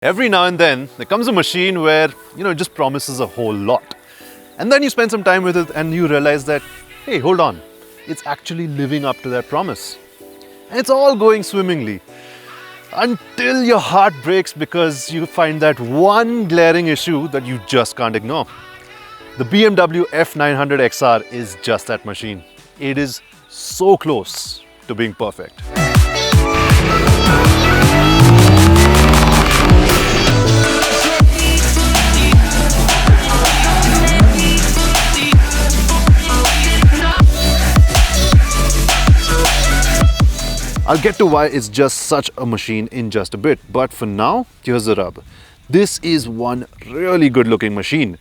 Every now and then, there comes a machine where, it just promises a whole lot. And then you spend some time with it and you realize that, hey, hold on, it's actually living up to that promise. And it's all going swimmingly. Until your heart breaks because you find that one glaring issue that you just can't ignore. The BMW F900 XR is just that machine. It is so close to being perfect. I'll get to why it's just such a machine in just a bit, but for now, here's the rub. This is one really good looking machine.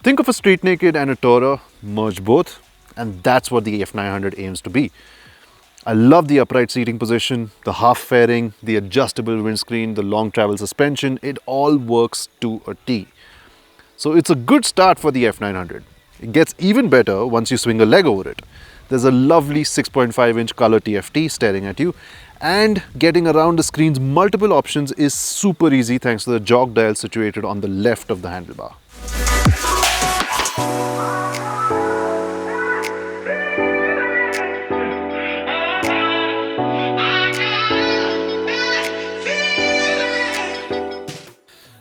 Think of a street naked and a tourer, merge both, and that's what the F900 aims to be. I love the upright seating position, the half fairing, the adjustable windscreen, the long travel suspension, it all works to a T. So it's a good start for the F900. It gets even better once you swing a leg over it. There's a lovely 6.5-inch color TFT staring at you, and getting around the screen's multiple options is super easy thanks to the jog dial situated on the left of the handlebar.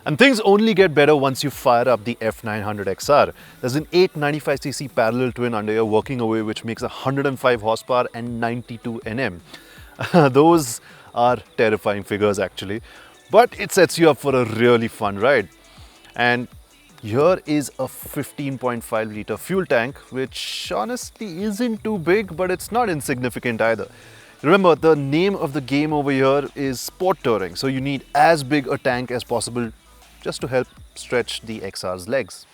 And things only get better once you fire up the F900 XR. There's an 895cc parallel twin under your working away which makes 105 horsepower and 92 Nm. Those are terrifying figures actually, but it sets you up for a really fun ride. And here is a 15.5 litre fuel tank, which honestly isn't too big, but it's not insignificant either. Remember, the name of the game over here is sport touring, so you need as big a tank as possible just to help stretch the XR's legs.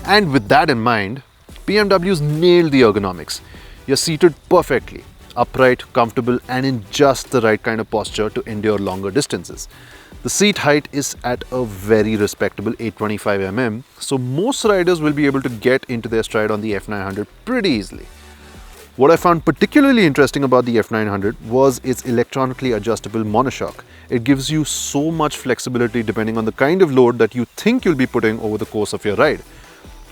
And with that in mind, BMW's nailed the ergonomics. You're seated perfectly, upright, comfortable, and in just the right kind of posture to endure longer distances. The seat height is at a very respectable 825 mm, so most riders will be able to get into their stride on the F900 pretty easily. What I found particularly interesting about the F900 was its electronically adjustable monoshock. It gives you so much flexibility depending on the kind of load that you think you'll be putting over the course of your ride.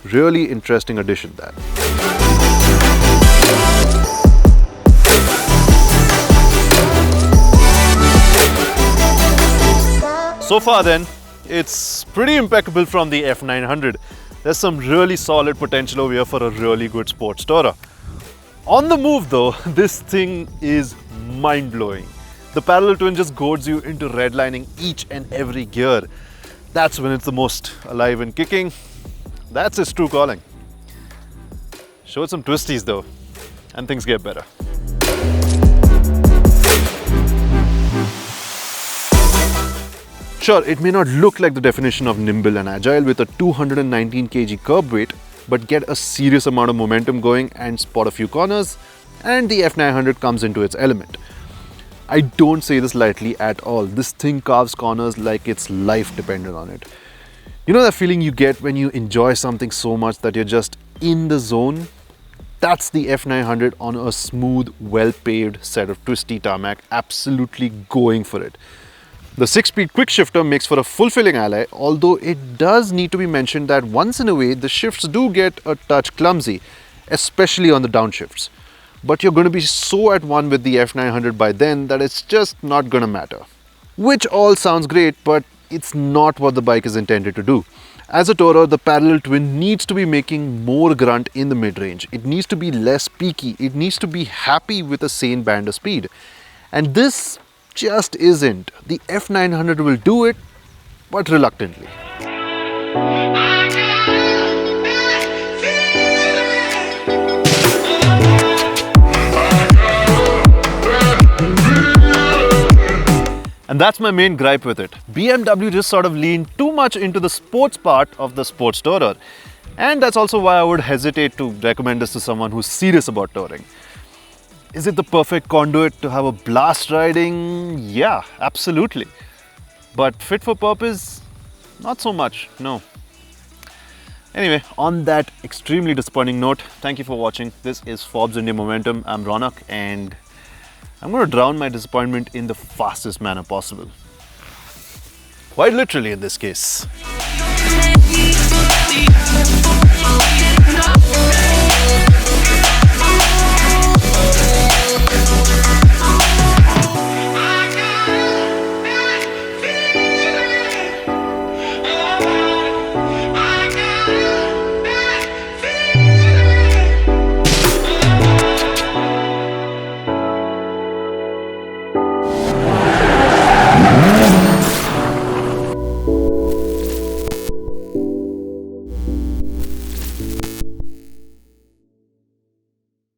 Really interesting addition that. So far then, it's pretty impeccable from the F900. There's some really solid potential over here for a really good sports tourer. On the move though, this thing is mind-blowing. The parallel twin just goads you into redlining each and every gear. That's when it's the most alive and kicking. That's its true calling. Show it some twisties though, and things get better. Sure, it may not look like the definition of nimble and agile with a 219 kg curb weight, but get a serious amount of momentum going and spot a few corners, and the F900 comes into its element. I don't say this lightly at all. This thing carves corners like its life depended on it. You know that feeling you get when you enjoy something so much that you're just in the zone? That's the F900 on a smooth, well-paved set of twisty tarmac, absolutely going for it. The 6-speed quick shifter makes for a fulfilling ally, although it does need to be mentioned that once in a way the shifts do get a touch clumsy, especially on the downshifts. But you're going to be so at one with the F900 by then that it's just not going to matter. Which all sounds great, but it's not what the bike is intended to do. As a tourer, the parallel twin needs to be making more grunt in the mid-range. It needs to be less peaky. It needs to be happy with a sane band of speed. And this just isn't. The F900 will do it, but reluctantly. And that's my main gripe with it. BMW just sort of leaned too much into the sports part of the sports tourer. And that's also why I would hesitate to recommend this to someone who's serious about touring. Is it the perfect conduit to have a blast riding? Yeah, absolutely. But fit for purpose? Not so much, no. Anyway, on that extremely disappointing note, thank you for watching. This is Forbes India Momentum. I'm Ronak and I'm going to drown my disappointment in the fastest manner possible. Quite literally in this case.